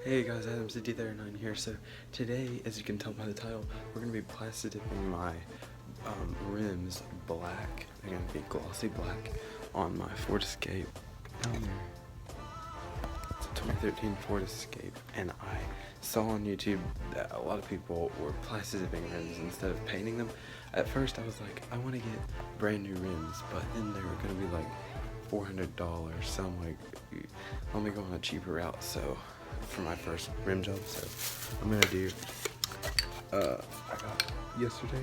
Hey guys, Adam69 here. So today, as you can tell by the title, we're going to be Plasti-Dipping my rims black. They're going to be glossy black on my Ford Escape down there. It's a 2013 Ford Escape, and I saw on YouTube that a lot of people were Plasti-Dipping rims instead of painting them. At first I was like, I want to get brand new rims, but then they were going to be like $400, so I'm like, let me go on a cheaper route. So for my first rim job, so I'm gonna do I got yesterday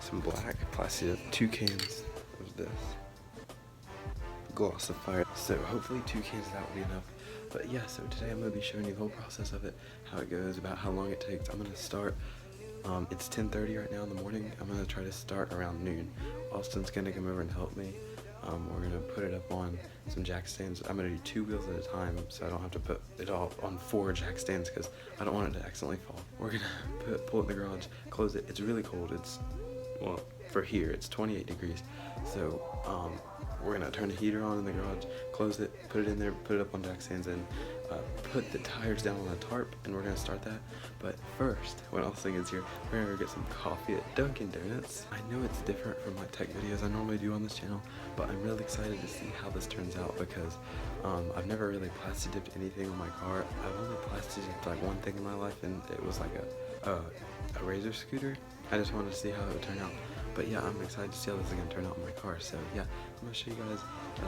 some black plastic, 2 cans of this glossifier, so hopefully 2 cans of that will be enough. But yeah, so today I'm gonna be showing you the whole process of it, how it goes, about how long it takes. I'm gonna start it's 10:30 right now in the morning. I'm gonna try to start around noon. Austin's gonna come over and help me. We're gonna put it up on some jack stands. I'm gonna do 2 wheels at a time, so I don't have to put it all on 4 jack stands because I don't want it to accidentally fall. We're gonna pull it in the garage, close it. It's really cold. Well, for here, it's 28 degrees. So we're gonna turn the heater on in the garage, close it, put it in there, put it up on jack stands, and put the tires down on a tarp, and we're gonna start that. But first, when Austin gets here, we're gonna get some coffee at Dunkin' Donuts. I know it's different from my tech videos I normally do on this channel, but I'm really excited to see how this turns out because I've never really Plasti-Dipped anything on my car. I've only Plasti-Dipped like one thing in my life, and it was like a razor scooter. I just wanted to see how it would turn out. But yeah, I'm excited to see how this is going to turn out in my car. So yeah, I'm going to show you guys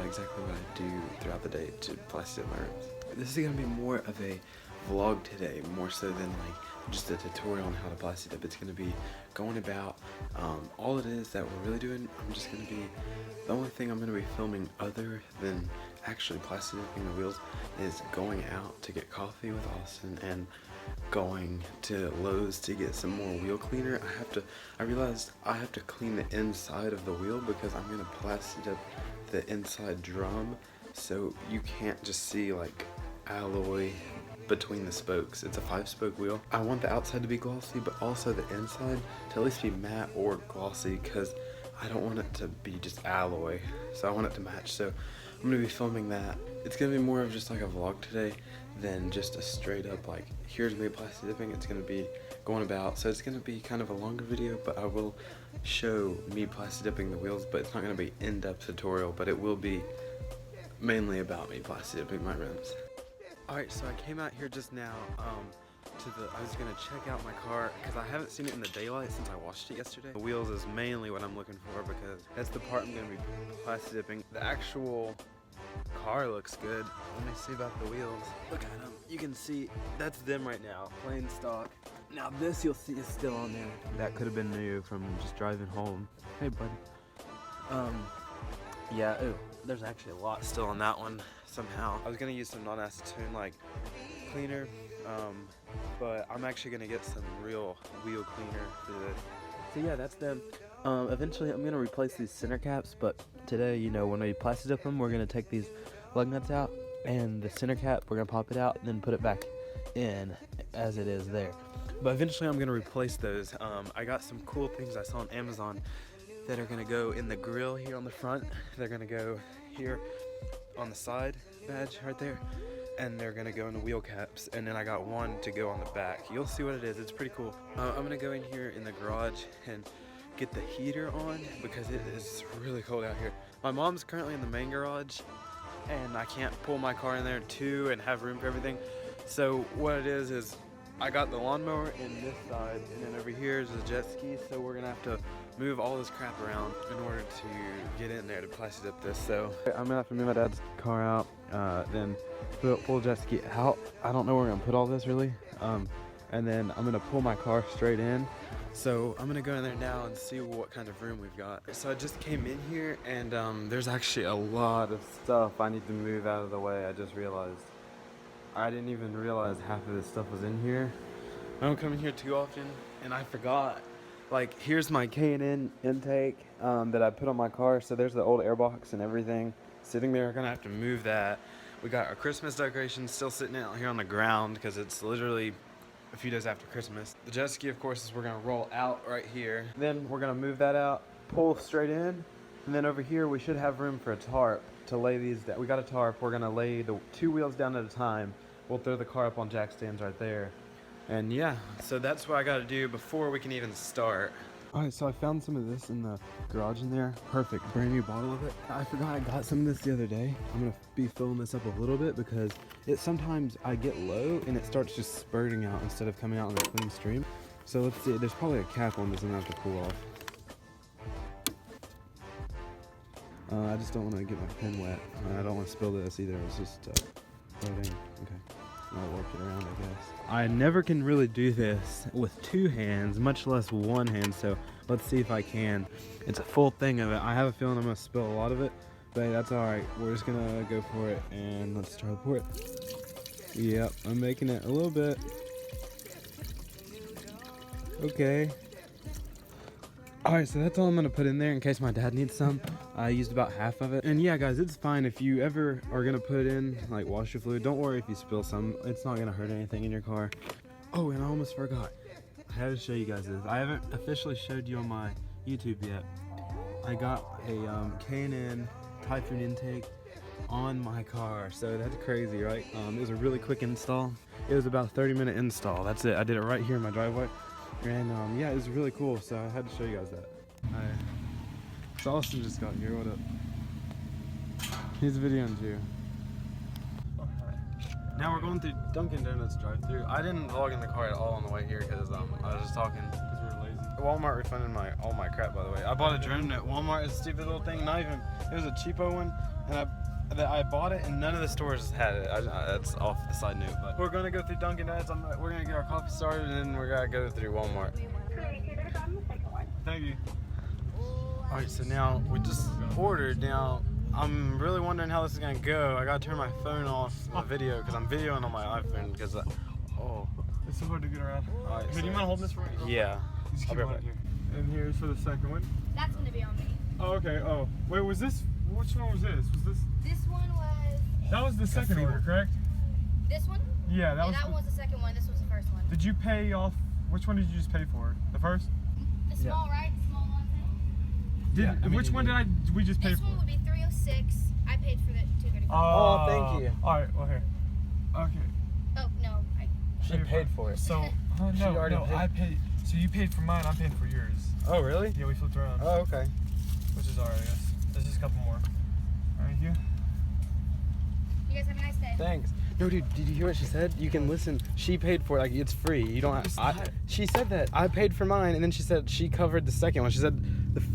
exactly what I do throughout the day to Plasti-Dip my rims. This is going to be more of a vlog today, more so than like just a tutorial on how to Plasti-Dip. It's going to be going about all it is that we're really doing. I'm just going to be, the only thing I'm going to be filming other than actually Plasti-Dipping the wheels is going out to get coffee with Austin and going to Lowe's to get some more wheel cleaner. I realized I have to clean the inside of the wheel because I'm gonna Plasti-Dip the inside drum, so you can't just see like alloy between the spokes. It's a 5-spoke wheel. I want the outside to be glossy, but also the inside to at least be matte or glossy because I don't want it to be just alloy, so I want it to match. So I'm gonna be filming that. It's gonna be more of just like a vlog today than just a straight up like, here's me Plasti-Dipping. It's gonna be going about, so it's gonna be kind of a longer video, but I will show me Plasti-Dipping the wheels, but it's not gonna be in-depth tutorial, but it will be mainly about me Plasti-Dipping my rims. Alright, so I came out here just now, I was gonna check out my car because I haven't seen it in the daylight since I washed it yesterday. The wheels is mainly what I'm looking for because that's the part I'm gonna be Plasti-Dipping. The actual car looks good. Let me see about the wheels. Look at them. You can see that's them right now, plain stock. Now this you'll see is still on there. That could have been new from just driving home. Hey buddy. Yeah, ooh, there's actually a lot still on that one somehow. I was gonna use some non-acetone like cleaner, but I'm actually gonna get some real wheel cleaner for this. So yeah, that's them. Eventually I'm gonna replace these center caps, but today, you know, when we Plasti-Dip them, we're gonna take these lug nuts out, and the center cap, we're gonna pop it out and then put it back in as it is there. But eventually I'm gonna replace those. I got some cool things I saw on Amazon that are gonna go in the grill here on the front. They're gonna go here on the side badge right there, and they're gonna go in the wheel caps, and then I got one to go on the back. You'll see what it is. It's pretty cool. I'm gonna go in here in the garage and get the heater on because it is really cold out here. My mom's currently in the main garage, and I can't pull my car in there too and have room for everything. So what it is I got the lawnmower in this side, and then over here is a jet ski, so we're gonna have to move all this crap around in order to get in there to Plasti-Dip this. So I'm gonna have to move my dad's car out, then pull the jet ski out. I don't know where we're gonna put all this really, and then I'm gonna pull my car straight in. So I'm gonna go in there now and see what kind of room we've got. So I just came in here, and there's actually a lot of stuff I need to move out of the way. I just realized. I didn't even realize half of this stuff was in here. I don't come in here too often, and I forgot. Like, here's my K&N intake that I put on my car. So there's the old airbox and everything sitting there. I'm gonna have to move that. We got our Christmas decorations still sitting out here on the ground because it's literally a few days after Christmas. The jet ski, of course, is we're gonna roll out right here. Then we're gonna move that out, pull straight in, and then over here we should have room for a tarp. to lay these down. We got a tarp. We're gonna lay the 2 wheels down at a time. We'll throw the car up on jack stands right there. And yeah, so that's what I gotta do before we can even start. All right, so I found some of this in the garage in there. Perfect, brand new bottle of it. I forgot I got some of this the other day. I'm gonna be filling this up a little bit because sometimes I get low and it starts just spurting out instead of coming out in a clean stream. So let's see, there's probably a cap on this I'm gonna have to pull off. I just don't want to get my pen wet. I don't want to spill this either. It's just floating. Okay. I'll work it around, I guess. I never can really do this with 2 hands, much less 1 hand, so let's see if I can. It's a full thing of it. I have a feeling I'm going to spill a lot of it, but that's alright. We're just going to go for it, and let's try to pour it. Yep, I'm making it a little bit. Okay. Alright, so that's all I'm going to put in there in case my dad needs some. I used about half of it. And yeah, guys, it's fine if you ever are going to put in like washer fluid. Don't worry if you spill some. It's not going to hurt anything in your car. Oh, and I almost forgot. I had to show you guys this. I haven't officially showed you on my YouTube yet. I got a K&N Typhoon intake on my car. So that's crazy, right? It was a really quick install. It was about a 30-minute install. That's it. I did it right here in my driveway. And yeah, it was really cool, so I had to show you guys that. So Austin just got here. What up? He's videoing too. Now we're going through Dunkin' Donuts drive-through. I didn't vlog in the car at all on the way here because I was just talking. Because we were lazy. Walmart refunded all my crap, by the way. I bought a drone at Walmart. It's a stupid little thing. Not even. It was a cheapo one, and I bought it, and none of the stores had it. That's off the side note, but we're gonna go through Dunkin' Donuts. We're gonna get our coffee started, and then we're gonna go through Walmart. Thank you. All right, so now we just ordered. Now I'm really wondering how this is gonna go. I gotta turn my phone off the video because I'm videoing on my iPhone because it's so hard to get around. All right, Hey, do you mind holding this for me? Yeah. Just keep it right here. And here's for the second one. That's gonna be on me. Oh, okay. Oh, wait, was this? Which one was this? Was this? This one was. That was the second order, correct? This one? Yeah, that was. That one was the second one. This was the first one. Did you pay off? Which one did you just pay for? The first? The small, right? The small one. Which one did we just pay for? This one would be 306. I paid for the 235. Oh, thank you. All right. Well, here. Okay. Oh no, She paid for it. So, I paid. So you paid for mine. I'm paying for yours. Oh, really? Yeah, we flipped around. Oh, okay. Which is alright, I guess. There's just a couple more. Alright, you. You guys have a nice day. Thanks. No, dude, did you hear what she said? You can listen. She paid for it, like it's free. You don't have. She said that I paid for mine, and then she said she covered the second one. She said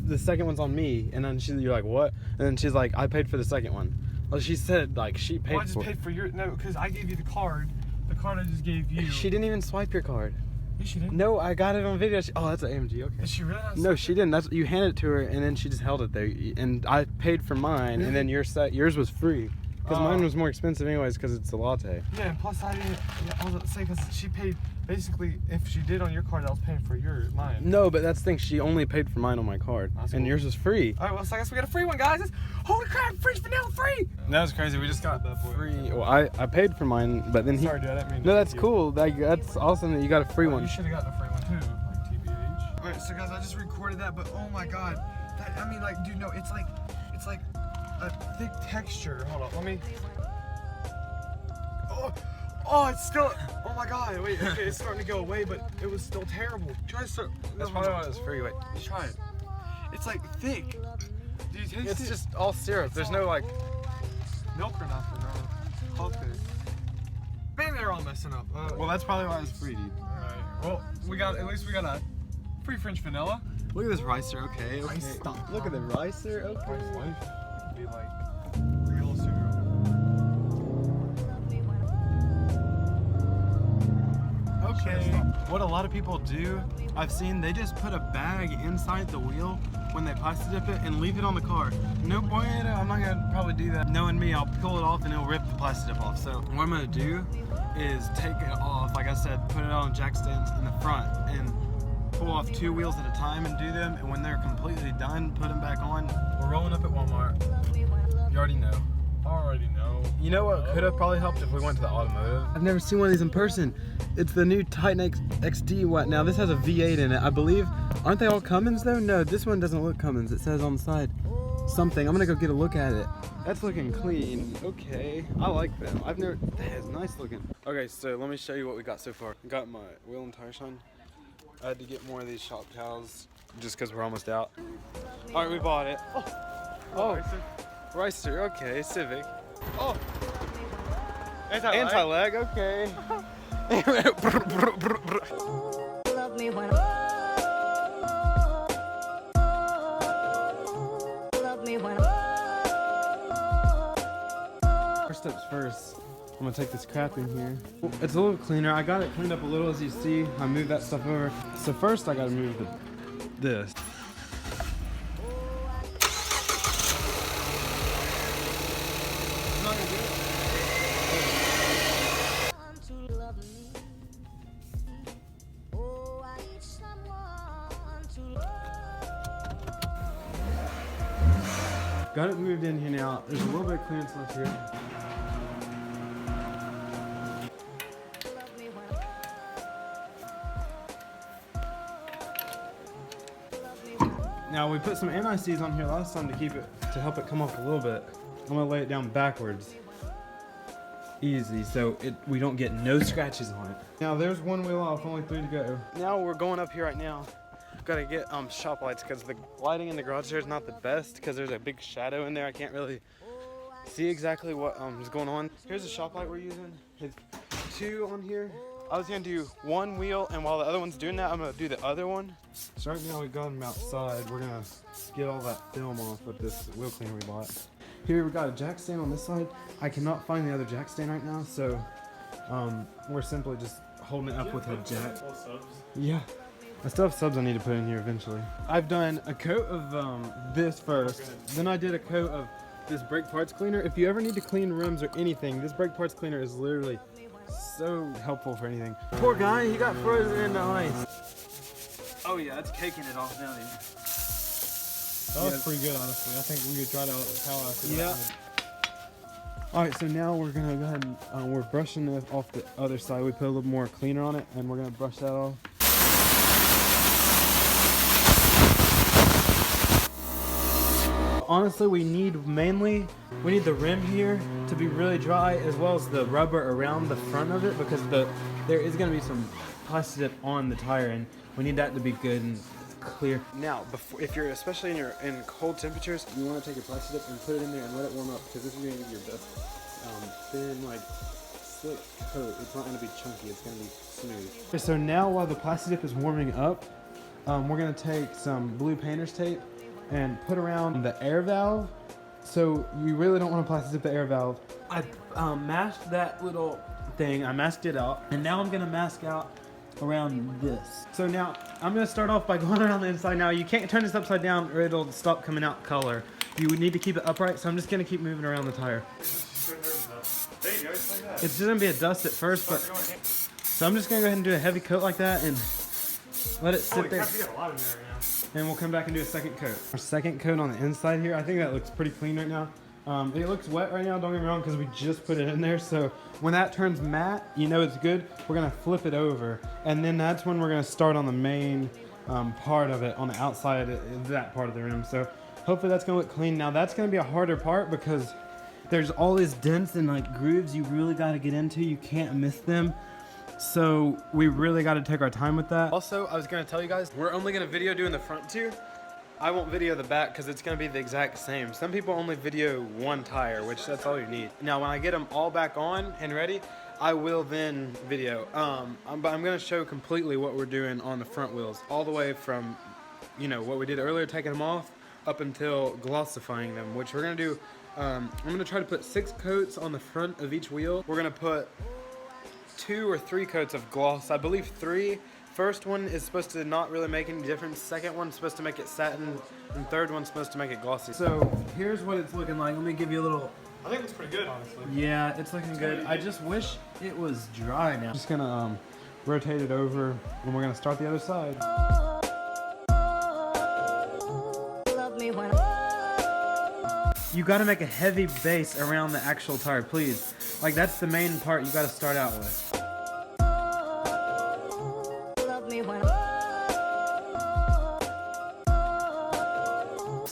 the second one's on me, and then you're like, what? And then she's like, I paid for the second one. Well, she said like she paid. Well, I just paid for your because I gave you the card. The card I just gave you. She didn't even swipe your card. Yes, she did. No, I got it on video. Oh, that's an AMG. Okay. Did she really? No, she didn't. That's you handed it to her, and then she just held it there. And I paid for mine, and then yours was free. Because mine was more expensive anyways because it's a latte. Yeah, and plus I didn't. Yeah, I was about to say because she paid basically if she did on your card, I was paying for mine. No, but that's the thing. She only paid for mine on my card, and cool. Yours was free. All right, well, so I guess we got a free one, guys. Holy crap, French vanilla free! That was crazy. We just got that free. Well, I paid for mine, but then Sorry, dude. I didn't mean No, that's cool. That's awesome that you got a free one. You should have gotten a free one too, like TBH. All right, so guys, I just recorded that, but oh my god, I mean, like, dude, no, it's like a thick texture. Hold on, let me. Oh, it's still. Oh my god, wait, okay, it's starting to go away, but it was still terrible. Try to start. That's probably why it was free. Wait, try it. It's like thick. Do you taste it? It's just all syrup. There's no like milk or nothing. No. Okay. Maybe they're all messing up. Well, that's probably why it's free, dude. Alright. Well, at least we got a free French vanilla. Look at this ricer. Okay. Look at the ricer. Okay. Rice life. It could be like real cereal. Okay. What a lot of people do, I've seen, they just put a bag inside the wheel when they Plasti-Dip it and leave it on the car. No point. I'm not gonna probably do that. Knowing me, I'll pull it off and it'll rip the Plasti-Dip off. So what I'm gonna do is take it off, like I said, put it on jack stands in the front and pull off 2 wheels at a time and do them. And when they're completely done, put them back on. We're rolling up at Walmart. You already know. You know what could have probably helped if we went to the automotive? I've never seen one of these in person. It's the new Titan XD. What now? This has a V8 in it, I believe. Aren't they all Cummins though? No, this one doesn't look Cummins. It says on the side something. I'm gonna go get a look at it. That's looking clean. Okay, I like them. I've never. That is nice looking. Okay, so let me show you what we got so far. Got my wheel and tire shine. I had to get more of these shop towels just because we're almost out. All right, we bought it. Oh, Ricer. Okay, Civic. Oh, anti-lag. Okay. Love me when First steps first. I'm gonna take this crap in here. It's a little cleaner. I got it cleaned up a little, as you see. I moved that stuff over. So first I gotta move this. Got it moved in here now. There's a little bit of clearance left here. Now we put some anti-seize on here last time to help it come off a little bit. I'm gonna lay it down backwards. Easy, so we don't get no scratches on it. Now there's one wheel off, only 3 to go. Now we're going up here right now. Gotta get shop lights because the lighting in the garage there is not the best because there's a big shadow in there. I can't really see exactly what is going on. Here's the shop light we're using. It's 2 on here. I was gonna do one wheel, and while the other one's doing that, I'm gonna do the other one. So right now we got them outside. We're gonna get all that film off with this wheel cleaner we bought. Here we got a jack stand on this side. I cannot find the other jack stand right now, so we're simply just holding it up with a jack. Yeah. I still have subs I need to put in here eventually. I've done a coat of this first, then I did a coat of this brake parts cleaner. If you ever need to clean rims or anything, this brake parts cleaner is literally so helpful for anything. Poor guy, he got frozen into ice. Oh yeah, that's caking it off down here. That was pretty good, honestly. I think we could try to power after that. Yeah. Alright, so now we're gonna go ahead and we're brushing it off the other side. We put a little more cleaner on it, and we're gonna brush that off. Honestly, we need the rim here to be really dry, as well as the rubber around the front of it, because there is going to be some Plasti-Dip on the tire, and we need that to be good and clear. Now, if you're especially in cold temperatures, you want to take your Plasti-Dip and put it in there and let it warm up, because this is going to give you your best thin, like slick coat. It's not going to be chunky. It's going to be smooth. So now, while the Plasti-Dip is warming up, we're going to take some blue painter's tape and put around the air valve. So you really don't want to Plasti-Dip the air valve. I masked that little thing, I masked it out, and now I'm gonna mask out around this. So now I'm gonna start off by going around the inside. Now you can't turn this upside down or it'll stop coming out color. You would need to keep it upright, so I'm just gonna keep moving around the tire. There you go, just like that. It's just gonna be a dust at first, but so I'm just gonna go ahead and do a heavy coat like that and let it sit there. You got a lot in there right now. And we'll come back and do a second coat. Our second coat on the inside here, I think that looks pretty clean right now. It looks wet right now, don't get me wrong, because we just put it in there. So when that turns matte, you know it's good. We're gonna flip it over. And then that's when we're gonna start on the main part of it, on the outside of that part of the rim. So hopefully that's gonna look clean. Now that's gonna be a harder part because there's all these dents and like grooves you really gotta get into. You can't miss them. So we really got to take our time with that. Also, I was going to tell you guys, we're only going to video doing the front 2. I won't video the back because it's going to be the exact same. Some people only video one tire, which that's all you need. Now, when I get them all back on and ready, I will then video. But I'm going to show completely what we're doing on the front wheels, all the way from, you know, what we did earlier, taking them off, up until glossifying them, which we're going to do. I'm going to try to put 6 coats on the front of each wheel. We're going to put 2 or 3 coats of gloss. I believe 3. First one is supposed to not really make any difference. Second one's supposed to make it satin, and third one's supposed to make it glossy. So here's what it's looking like. Let me give you a little. I think it looks pretty good, honestly. Yeah, it's looking good. I just wish it was dry now. Just gonna rotate it over, and we're gonna start the other side. You gotta make a heavy base around the actual tire, please. Like, that's the main part you gotta start out with.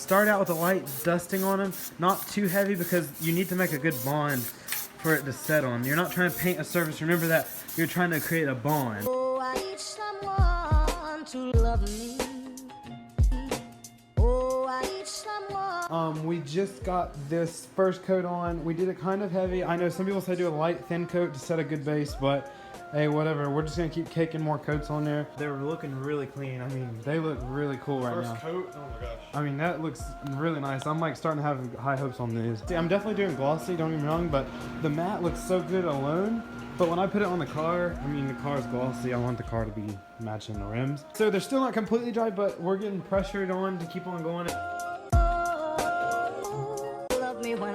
start out with a light dusting on them, not too heavy because you need to make a good bond for it to set on. You're not trying to paint a surface. Remember that you're trying to create a bond. Oh, I need someone to love me. Oh, I need someone. We just got this first coat on. We did it kind of heavy. I know some people say do a light thin coat to set a good base, but hey, whatever. We're just gonna keep caking more coats on there. They were looking really clean. I mean, they look really cool right now. First coat? Oh my gosh. I mean, that looks really nice. I'm like starting to have high hopes on these. See, I'm definitely doing glossy, don't get me wrong, but the matte looks so good alone. But when I put it on the car, I mean, the car is glossy. I want the car to be matching the rims. So they're still not completely dry, but we're getting pressured on to keep on going. Love me when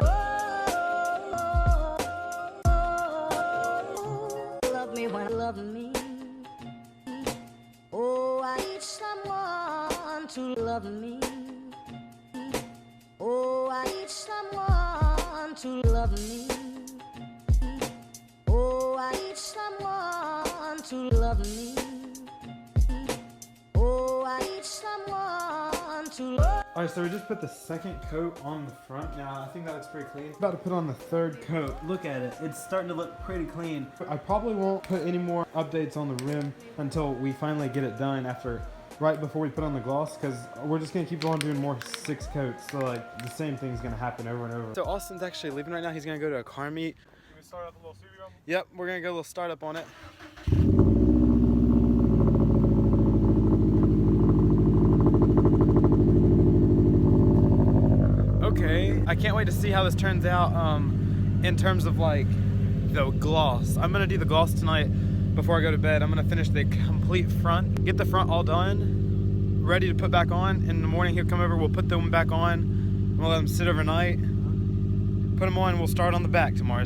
love me when love me. Oh, I need someone to love me. Oh, I need someone to love me. Oh, I need someone to love me. Oh, I need someone to love. Alright, so we just put the second coat on the front. Now, I think that looks pretty clean. About to put on the third coat. Look at it. It's starting to look pretty clean. I probably won't put any more updates on the rim until we finally get it done right before we put on the gloss, because we're just going to keep on doing more 6 coats. So, like, the same thing's going to happen over and over. So, Austin's actually leaving right now. He's going to go to a car meet. Can we start out the little studio? Yep, we're going to go a little startup on it. Okay, I can't wait to see how this turns out in terms of like the gloss. I'm gonna do the gloss tonight before I go to bed. I'm gonna finish the complete front, get the front all done, ready to put back on. In the morning he'll come over, we'll put them back on, we'll let them sit overnight, put them on, and we'll start on the back tomorrow.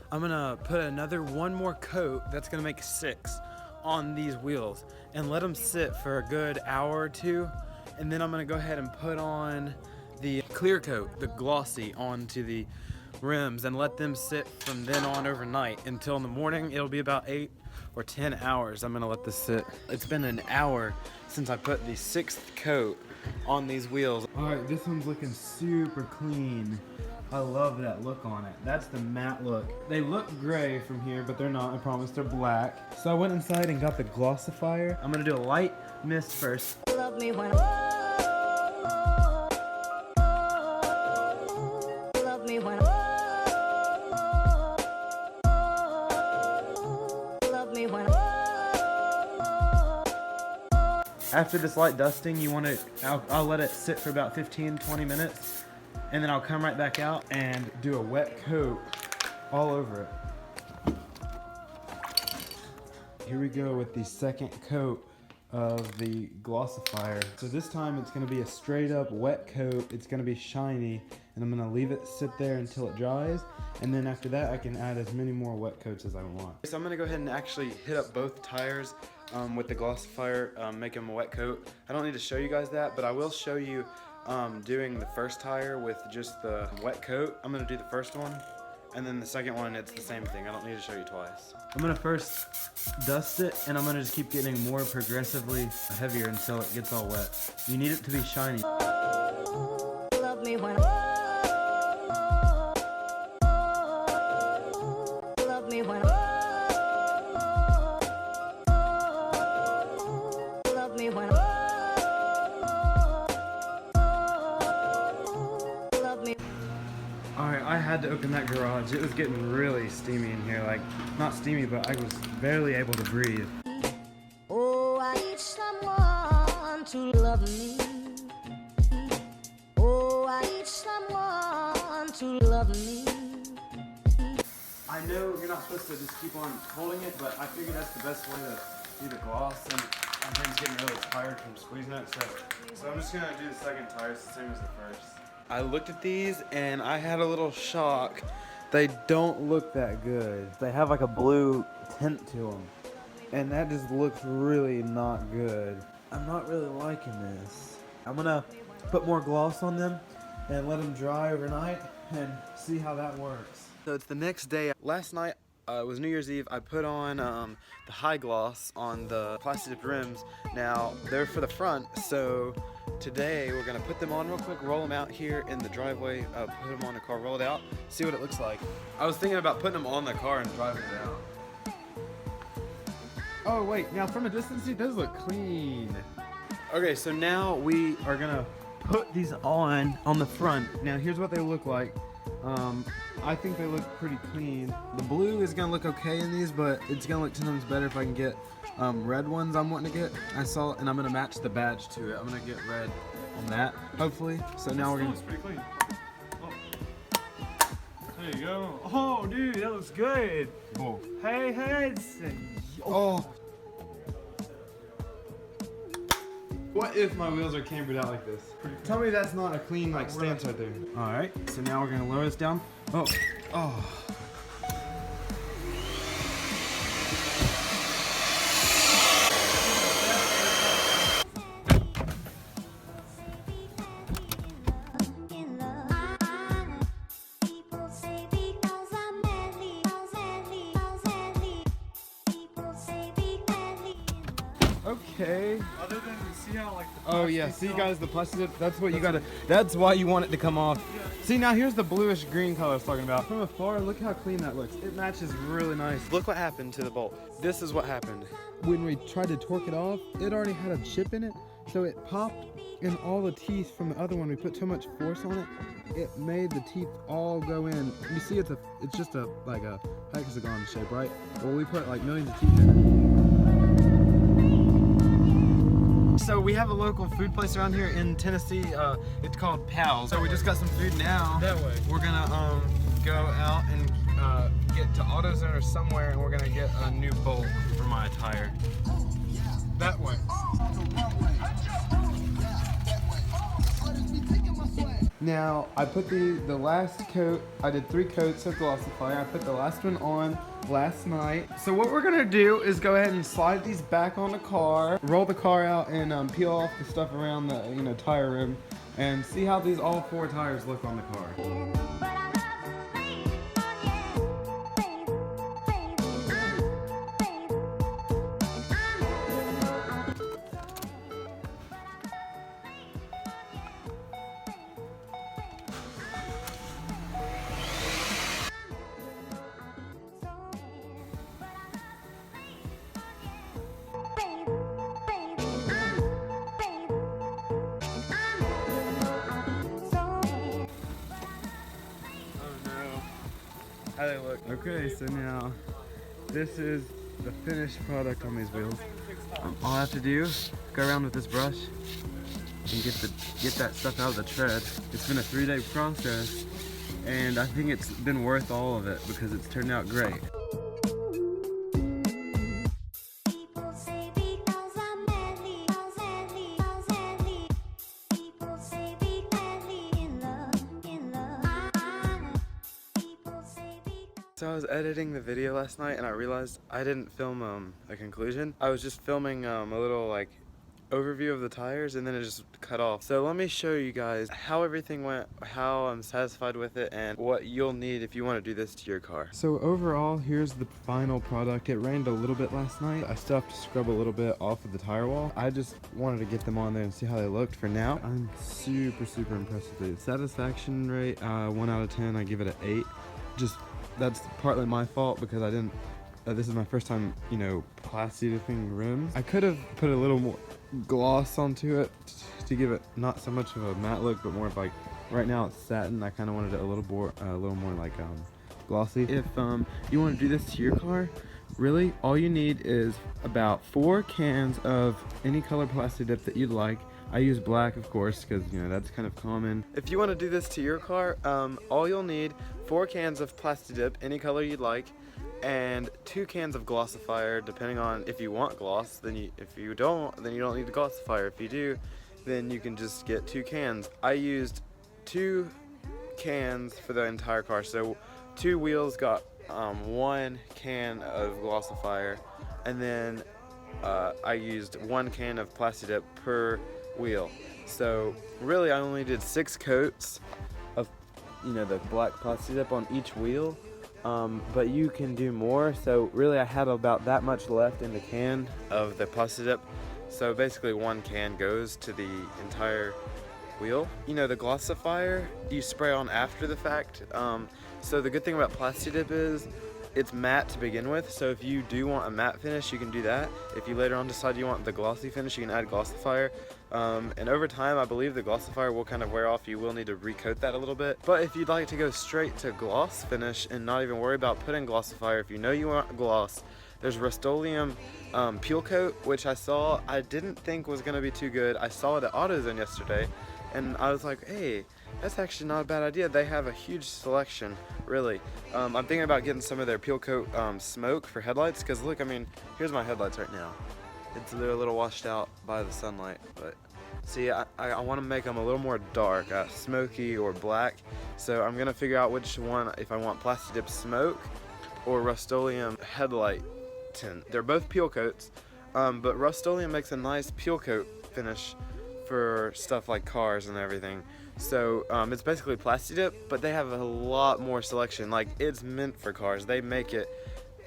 I'm gonna put one more coat, that's gonna make 6 on these wheels, and let them sit for a good hour or 2, and then I'm gonna go ahead and put on the clear coat, the glossy, onto the rims, and let them sit from then on overnight until in the morning. It'll be about 8 or 10 hours I'm gonna let this sit. It's been an hour since I put the 6th coat on these wheels. All right, this one's looking super clean. I love that look on it. That's the matte look. They look gray from here, but they're not, I promise, they're black. So I went inside and got the glossifier. I'm gonna do a light mist first. Love me when love me when love me when. After this light dusting, I'll let it sit for about 15-20 minutes, and then I'll come right back out and do a wet coat all over it. Here we go with the second coat of the glossifier. So this time it's gonna be a straight up wet coat. It's gonna be shiny, and I'm gonna leave it sit there until it dries, and then after that I can add as many more wet coats as I want. So I'm gonna go ahead and actually hit up both tires with the glossifier, make them a wet coat. I don't need to show you guys that, but I will show you doing the first tire with just the wet coat. I'm gonna do the first one, and then the second one, it's the same thing. I don't need to show you twice. I'm gonna first dust it, and I'm gonna just keep getting more progressively heavier until it gets all wet. You need it to be shiny. Love me when love me when love me when love me. Alright, I had to open that garage. It was getting really steamy in here. Like, not steamy, but I was barely able to breathe. Oh, I need someone to love me. Oh, I need someone to love me. I know you're not supposed to just keep on holding it, but I figured that's the best way to do the gloss, and my hand's getting really tired from squeezing it, so I'm just gonna do the second tire. It's the same as the first. I looked at these and I had a little shock. They don't look that good. They have like a blue tint to them, and that just looks really not good. I'm not really liking this. I'm gonna put more gloss on them and let them dry overnight and see how that works. So it's the next day. Last night It was New Year's Eve. I put on the high gloss on the Plasti-Dipped rims. Now they're for the front, so today we're gonna put them on real quick, roll them out here in the driveway, put them on the car, roll it out, see what it looks like. I was thinking about putting them on the car and driving it out. Oh wait, now from a distance it does look clean. Okay, so now we are gonna put these on the front. Now here's what they look like. I think they look pretty clean. The blue is gonna look okay in these, but it's gonna look 10 times better if I can get red ones I'm wanting to get. And I'm gonna match the badge to it. I'm gonna get red on that, hopefully. So now we're gonna. It's pretty clean. Oh. There you go. Oh, dude, that looks good. Oh. Hey, Hudson. Oh. What if my wheels are cambered out like this? Tell me that's not a clean like stance right there. All right, so now we're gonna lower this down. Oh, oh. Okay. Other than you see how like the Oh yeah, see guys, the Plasti-Dip, that's what you gotta, that's why you want it to come off. See now here's the bluish green color I was talking about. From afar, look how clean that looks. It matches really nice. Look what happened to the bolt. This is what happened. When we tried to torque it off, it already had a chip in it, so it popped in all the teeth from the other one. We put too much force on it. It made the teeth all go in. You see it's just a like a hexagon shape, right? Well, we put like millions of teeth in it. So we have a local food place around here in Tennessee. It's called Pal's. So we just got some food now. That way. We're gonna go out and get to AutoZone or somewhere, and we're gonna get a new bolt for my tire. That way. Now I put the last coat. I did 3 coats of Glossifier. I put the last one on last night. So what we're gonna do is go ahead and slide these back on the car, roll the car out, and peel off the stuff around the tire rim, and see how these all 4 tires look on the car. How they look. Okay, so now this is the finished product on these wheels. All I have to do is go around with this brush and get that stuff out of the tread. It's been a 3-day process, and I think it's been worth all of it because it's turned out great. So I was editing the video last night and I realized I didn't film a conclusion. I was just filming a little like overview of the tires, and then it just cut off. So let me show you guys how everything went, how I'm satisfied with it, and what you'll need if you want to do this to your car. So overall, here's the final product. It rained a little bit last night. I still have to scrub a little bit off of the tire wall. I just wanted to get them on there and see how they looked. For now, I'm super impressed with it. Satisfaction rate, 1 out of 10, I give it an 8. That's partly my fault because I didn't, this is my first time, Plasti-Dipping rims. I could have put a little more gloss onto it to give it not so much of a matte look, but more of like, right now it's satin. I kind of wanted it a little more like glossy. If you want to do this to your car, really all you need is about 4 cans of any color Plasti-Dip that you'd like. I use black, of course, because that's kind of common. If you want to do this to your car, all you'll need 4 cans of Plasti-Dip, any color you'd like, and 2 cans of Glossifier, depending on if you want gloss. If you don't, then you don't need the Glossifier. If you do, then you can just get 2 cans. I used 2 cans for the entire car, so 2 wheels got 1 can of Glossifier, and then I used 1 can of Plasti-Dip per wheel. So really I only did 6 coats of the black Plasti-Dip on each wheel, but you can do more. So really I had about that much left in the can of the Plasti-Dip. So basically one can goes to the entire wheel. You know, the glossifier you spray on after the fact. So the good thing about Plasti-Dip is it's matte to begin with, so if you do want a matte finish, you can do that. If you later on decide you want the glossy finish, you can add glossifier. And over time, I believe the glossifier will kind of wear off. You will need to recoat that a little bit. But if you'd like to go straight to gloss finish and not even worry about putting glossifier, if you know you want gloss, there's Rust-Oleum Peel Coat, which I didn't think was gonna be too good. I saw it at AutoZone yesterday, and I was like, hey, that's actually not a bad idea. They have a huge selection, really. I'm thinking about getting some of their Peel Coat smoke for headlights, because look, I mean, here's my headlights right now. They're a little washed out by the sunlight, but see, I want to make them a little more dark, smoky or black. So I'm gonna figure out which one, if I want Plasti-Dip smoke or Rust-Oleum headlight tint. They're both peel coats, but Rust-Oleum makes a nice peel coat finish for stuff like cars and everything. So it's basically Plasti-Dip, but they have a lot more selection. Like, it's meant for cars. They make it,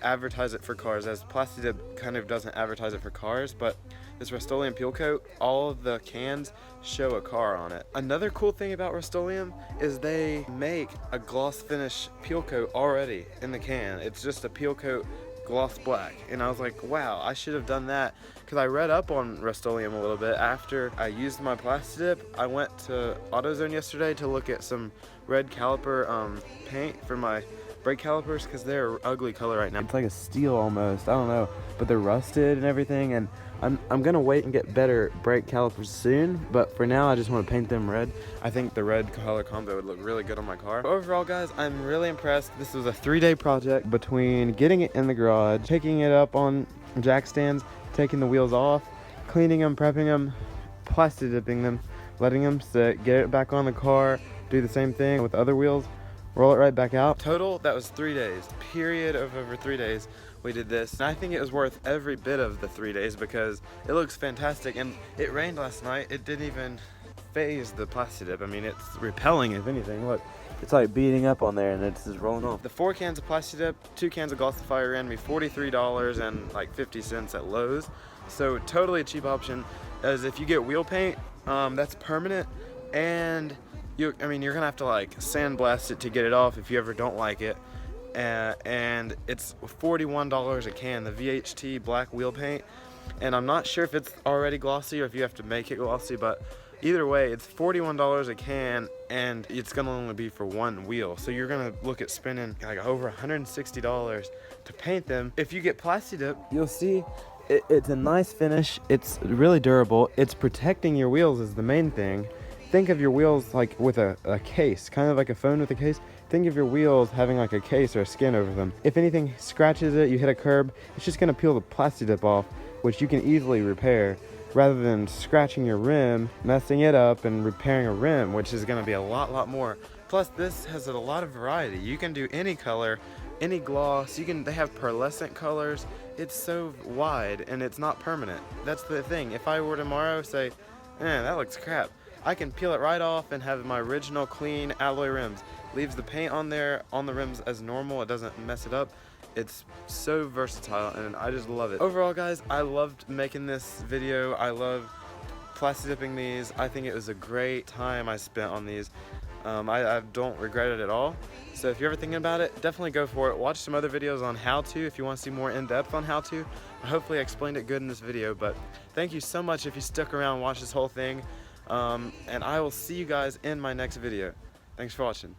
advertise it for cars, as Plasti-Dip kind of doesn't advertise it for cars, but this Rust-Oleum Peel Coat, all of the cans show a car on it. Another cool thing about Rust-Oleum is they make a gloss finish peel coat already in the can. It's just a peel coat gloss black, and I was like, wow, I should have done that, because I read up on Rust-Oleum a little bit. After I used my Plasti-Dip, I went to AutoZone yesterday to look at some red caliper paint for my brake calipers, because they're ugly color right now. It's like a steel almost, I don't know, but they're rusted and everything, and I'm gonna wait and get better brake calipers soon, but for now I just want to paint them red. I think the red color combo would look really good on my car. Overall, guys, I'm really impressed. This was a 3-day project between getting it in the garage, picking it up on jack stands, taking the wheels off, cleaning them, prepping them, Plasti-Dipping them, letting them sit, get it back on the car, do the same thing with other wheels, roll it right back out. Total, that was 3 days. Period of over 3 days we did this. And I think it was worth every bit of the 3 days, because it looks fantastic. And it rained last night. It didn't even phase the Plasti-Dip. I mean, it's repelling, if anything. Look, it's like beating up on there and it's just rolling off. The 4 cans of Plasti-Dip, 2 cans of glossifier ran me $43 and like 50 cents at Lowe's. So totally a cheap option, as if you get wheel paint, that's permanent, and you're gonna have to like sandblast it to get it off if you ever don't like it, and it's $41 a can, the VHT black wheel paint, and I'm not sure if it's already glossy or if you have to make it glossy, but either way, it's $41 a can, and it's gonna only be for one wheel, so you're gonna look at spending like over $160 to paint them. If you get Plasti-Dip, you'll see it's a nice finish, it's really durable, it's protecting your wheels is the main thing. Think of your wheels like with a case, kind of like a phone with a case. Think of your wheels having like a case or a skin over them. If anything scratches it, you hit a curb, it's just gonna peel the Plasti-Dip off, which you can easily repair, rather than scratching your rim, messing it up, and repairing a rim, which is gonna be a lot more. Plus, this has a lot of variety. You can do any color, any gloss, they have pearlescent colors. It's so wide, and it's not permanent. That's the thing. If I were tomorrow say, that looks crap, I can peel it right off and have my original clean alloy rims. Leaves the paint on there, on the rims as normal, it doesn't mess it up. It's so versatile, and I just love it. Overall, guys, I loved making this video. I love Plasti-Dipping these. I think it was a great time I spent on these. I don't regret it at all. So if you're ever thinking about it, definitely go for it. Watch some other videos on how to if you want to see more in-depth on how to. Hopefully I explained it good in this video, but thank you so much if you stuck around and watched this whole thing. And I will see you guys in my next video. Thanks for watching.